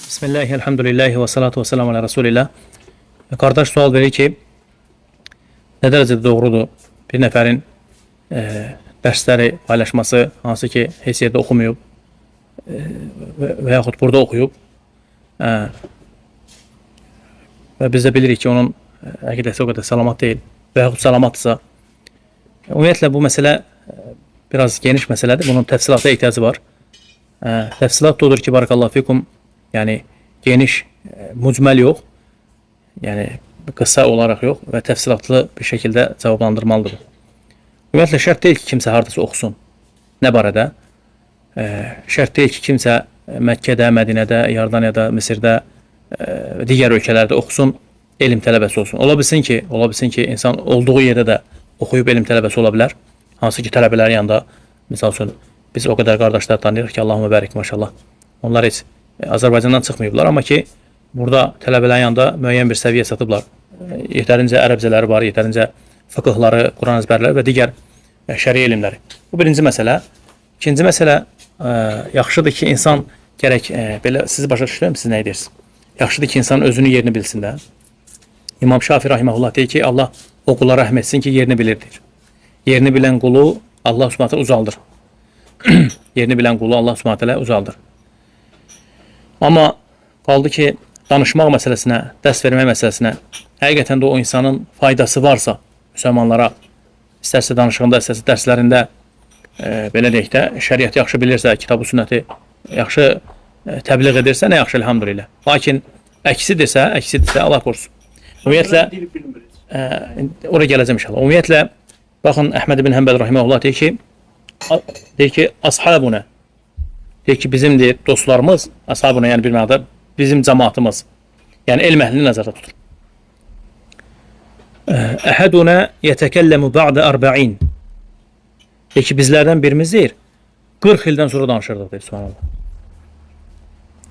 Bismillahi, elhamdülillahi və salatu və selamu alə Rasulillah. Qardaş sual verir ki, nə dərəcədə doğrudur bir nəfərin dərsləri paylaşması, hansı ki, heç yerdə oxumayıb və yaxud burada oxuyub və biz də bilirik ki, onun əqidəsi o qədər salamat deyil və yaxud salamatdırsa. Ümumiyyətlə, bu məsələ biraz geniş məsələdir, bunun təfsilata ehtiyacı var. Təfsilat da odur ki, barakallahu fikum, yəni geniş, mücməl yox, yəni qısa olaraq yox və təfsilatlı bir şəkildə cavablandırmalıdır. Ümumiyyətlə, şərt deyil ki, kimsə haradasa oxusun. Nə barədə? Şərt deyil ki, kimsə Məkkədə, Mədinədə, Yardaniyada, Misirdə, digər ölkələrdə oxusun, elm tələbəsi olsun. Ola bilsin ki, insan olduğu yerdə də oxuyub elm tələbəsi ola bilər. Hansı ki, tələbələrin yanında, misal üçün, biz o qədər qardaşlar tanıyırıq ki, Allahümə bərik, maşallah. Onlar heç Azərbaycandan çıxmayıblar, amma ki, burada tələbələrin yanında müəyyən bir səviyyə satıblar. Yetərincə ərəbcələri var, yetərincə fıqıhları, Quran əzbərləri və digər şəri elmləri. Bu birinci məsələ. İkinci məsələ, yaxşıdır ki, insan gərək, belə sizi başa düşürəm, siz nə edirsiniz? Yaxşıdır ki, insan özünü yerini bilsin də. İmam Şafi rahiməhullah deyir ki, Allah o qula rəhm etsin ki, yerini bilirdir. Yerini bilən qulu Allah Subhanahu uzaldır. Yerini bilən qulu Allah Subhanahu uzaldır. Amma qaldı ki, danışmaq məsələsinə, dərs vermək məsələsinə həqiqətən də o insanın faydası varsa, müsəlmanlara istərsə danışığında, istərsə dərslərində belə deyək də, şəriəti yaxşı bilirsə, kitab-ı sünnəti yaxşı təbliğ edirsə, nə yaxşı, elhamdülillah. Lakin əksidirsə, Allah qorusun. Ümumiyyətlə, oraya gələcəm inşallah. Ümumiyyətlə, baxın, Əhməd ibn Həmbəl rahiməhullah deyir ki, ashabuna, deyir ki, bizimdir, dostlarımız, ashabuna, yəni bir mənada bizim cəmaatımız, yəni elm əhlini nəzərdə tutur. Əhəduna yətəkəlləmu ba'də 40. Deyir ki, bizlərdən birimiz deyir, 40 ildən sonra danışırdıq, deyir, subhanallah.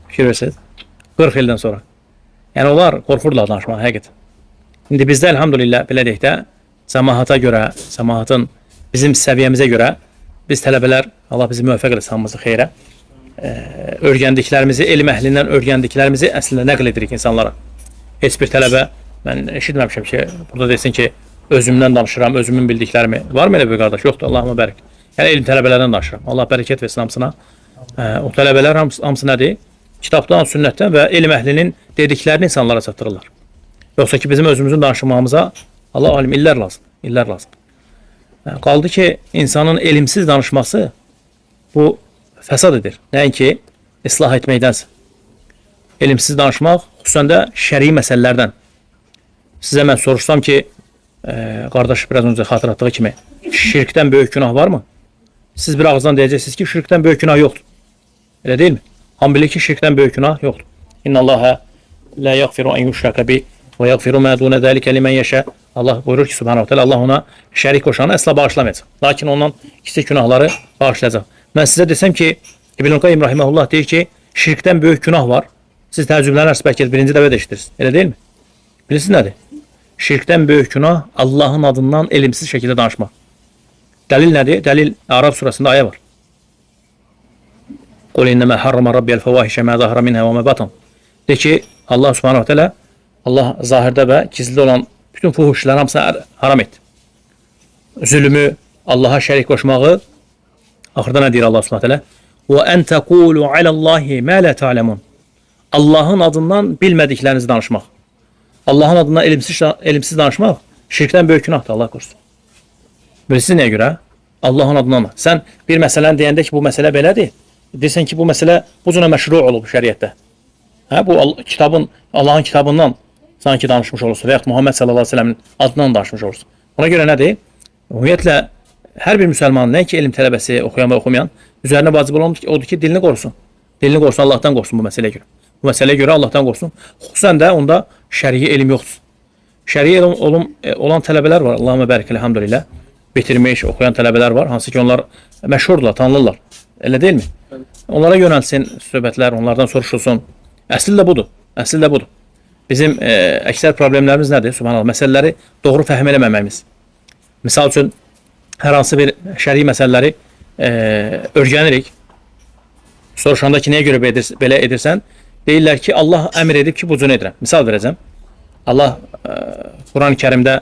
Fikir verirsiniz, 40 ildən sonra. Yəni, onlar qorxurdular danışmağa, həqiqət. İndi bizdə, elhamdülillah, belə deyək də, cəmaata görə, cəmaatın bizim səviyyəmizə görə, biz tələbələr, Allah bizi müvəffəq eləsin, hamımızı xeyrə, örgəndiklərimizi, elm əhlindən örgəndiklərimizi əslində nəql edirik insanlara. Heç bir tələbə, mən eşitməmişəm ki, burada desin ki, özümdən danışıram, özümün bildiklərimi. Var mı elə bir qardaş? Yoxdur, Allahıma bərik. Yəni, elm tələbələrdən danışıram. Allah bərəkət versin hamısına. O tələbələr hamısı nədir? Kitabdan, sünnətdən və elm əhlinin dediklərini insanlara çatdırırlar. Yoxsa ki, bizim özümüzün danışmağımıza Allah alim illər lazım. Qaldı ki, insanın elmsiz danışması bu fəsad edir. Nəinki islah etməkdənsə. Elmsiz danışmaq, xüsusən də şəri məsələlərdən. Sizə mən soruşsam ki, qardaş biraz öncə xatırlatdığı kimi, şirkdən böyük günah varmı? Siz bir ağızdan deyəcəksiniz ki, şirkdən böyük günah yoxdur. Elə deyil mi? Hamı bilir ki, şirkdən böyük günah yoxdur. İnnallâhə lə yəğfiru ən yuşrəkə bi və yəğfiru mə dunə dəlikə limən yeşə. Allah buyurur ki, subhanahu teala, Allah ona şərik qoşanı əsla bağışlamayacaq. Lakin ondan kiçik günahları bağışlayacaq. Mən sizə desəm ki, İbn-i Qayyim rahiməhullah deyir ki, şirkdən böyük günah var. Siz təəccüblənərsiniz, bəlkə birinci dəfə də eşitirsiniz. Elə deyil mi? Bilirsiniz nədir? Şirkdən böyük günah Allahın adından elmsiz şəkildə danışmaq. Dəlil nədir? Dəlil Ərəf surəsində ayə var. Qul innəmə harrama rabbiyəl fəvahişə mə zahara minhə və mə batan. De ki, Allah subhanahu teala, Allah zahirdə və gizlidə olan bütün fuhuşları hamısını haram etdi. Zülmü, Allaha şərik qoşmağı, axırda nə deyir Allah subhanahu teala? Və ən təqulu aləllahi mə lə ta'ləmun. Allahın adından bilmədiklərinizi danışmaq. Allahın adından elmsiz danışmaq şirkdən böyük günahdır, Allah qorusun. Bilirsiniz nəyə görə? Allahın adından. Sən bir məsələni deyəndə ki, bu məsələ belədir, deyirsən ki, bu məsələ bu cürə məşru olub şəriətdə. Bu Allahın kitabından sanki danışmış olursun və yaxud Muhammed sallallahu aleyhi ve sellemin adından danışmış olursun. Ona görə nədir? Ümumiyyətlə, hər bir müsəlman, nə ki elm tələbəsi, oxuyan və oxumayan, üzərinə vacib olan odur ki, dilini qorusun. Dilini qorusun, Allahdan qorusun bu məsələyə görə. Bu məsələyə görə Allahdan qorusun. Xüsusən də onda şəri'i elm yoxdur. Şəri'i elm olan tələbələr var, Allahümə bərik, elhamdülillah. Bitirmiş, oxuyan tələbələr var, hansı ki onlar məşhurdurlar, tanınırlar. Elə deyilmi? Onlara yönəlsin söhbətlər, onlardan soruşulsun. Əsl də budur. Bizim əksər problemlərimiz nədir? Subhanallah, məsələləri doğru fəhm eləməməyimiz. Misal üçün, hər hansı bir şəri məsələləri öyrənirik. Soruşanda ki, nəyə görə belə edirsən? deyirlər ki, Allah əmr edib ki, bu cür edirəm. Misal verəcəm. Allah Quran-ı Kərimdə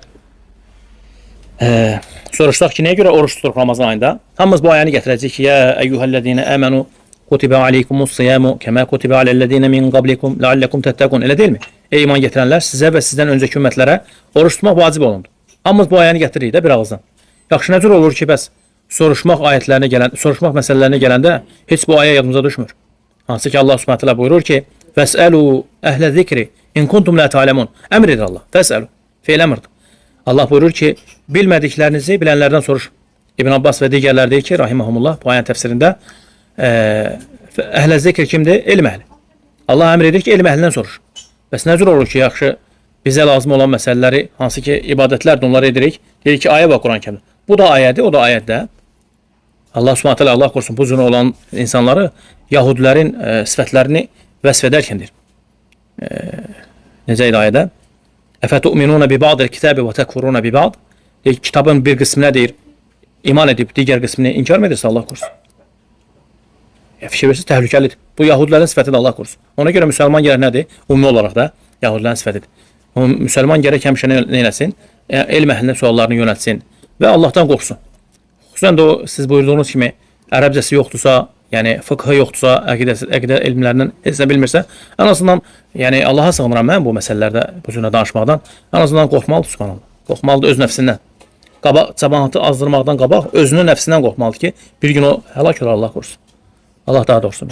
soruşsaq ki, nəyə görə oruç tuturuq Ramazan ayında? Hamımız bu ayəni gətirəcək ki, ya eyyuhəllezine əmənu kutibe aleykumus siyamu kəmə kutibe alellezine min qablikum leallekum tettaqun. Elə deyilmi? Ey iman gətirənlər, sizə və sizdən öncəki ümmətlərə oruç tutmaq vacib olundu. Hamımız bu ayəni gətiririk də bir ağızdan. Yaxşı, nə cür olur ki, bəs soruşmaq məsələlərinə gələndə heç bu aya yadımıza düşmür. Hansı ki, Allah Subhanahu taala buyurur ki, "Fəsəlu əhlə zikri in kuntum la ta'lemun." Əmr edir Allah. Fəsəlu. Fe'l əmrdir. Allah buyurur ki, bilmədiklərinizi bilənlərdən soruş. İbn Abbas və digərləri deyir ki, rahimehumullah, bu ayənin təfsirində əhlə zikr kimdir? Elm əhli. Allah əmr edir ki, elm əhlindən soruş. Bəs nə cür olur ki, yaxşı, bizə lazım olan məsələləri, hansı ki, ibadətlərdir, onları edirik. Deyir ki, ayə var Quran-Kərimdə. Bu da ayədir, o da ayətdə. Allah Subhanahu taala Allah korusun bu cür olan insanları Yahudilərin sifətlərini vəsf edərkən deyir. Necə idi ayədə? Əfətu'minuna bi ba'dil kitabi və tekfuruna bi ba'd. Kitabın bir qisminə deyir, iman edib digər qismini inkar mı edirsə Allah korusun? Fikir verirsiniz, təhlükəlidir. Bu Yahudilərin sifətidir, Allah korusun. Ona görə müsəlman gərək nədir? Ümumi olaraq da Yahudilərin sifətidir. Müsəlman gərək həmişə nə eləsin? Elm əhlinə suallarını yönəltsin və Allahdan qorxsun. Xüsusən də o, siz buyurduğunuz kimi, ərəbcəsi yoxdursa, yəni fıqhı yoxdursa, əqidə elmlərindən heç nə bilmirsə, ən azından, yəni Allaha sığınıram mən bu məsələlərdə, bu cürlə danışmaqdan, ən azından qorxmalıdır, subhanallah. Qorxmalıdır öz nəfsindən. Cəmaatı azdırmaqdan qabaq, özünün nəfsindən qorxmalıdır ki, bir gün o həlak olar, Allah qorusun. Allah daha doğrusu.